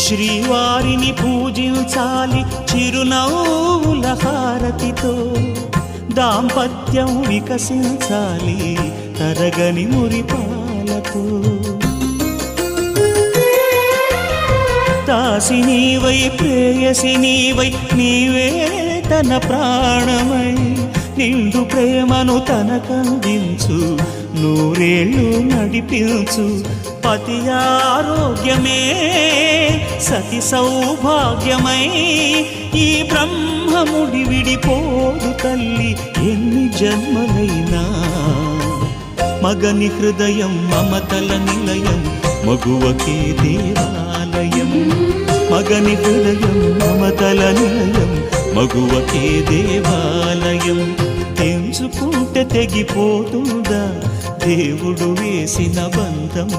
శ్రీవారిని పూజించాలి చిరునవ్వుల హారతితో, దాంపత్యం వికసించాలి తరగని మురిపాలతో. దాసి నీవై ప్రేయసి నీవై నీవే తన ప్రాణమై, నిండు ప్రేమను తనకందించు నూరేళ్ళు నడిపించు. పతి ఆరోగ్యమే సతి సౌభాగ్యమై, ఈ బ్రహ్మముడి విడిపోదు తల్లి ఎన్ని జన్మలైనా. మగని హృదయం మమతల నిలయం, మగువకే దేవాలయం. మగని హృదయం మమతల నిలయం, మగువకే దేవాలయం. తెంచుకుంటే తెగిపోతుందా దేవుడు వేసిన బంధం.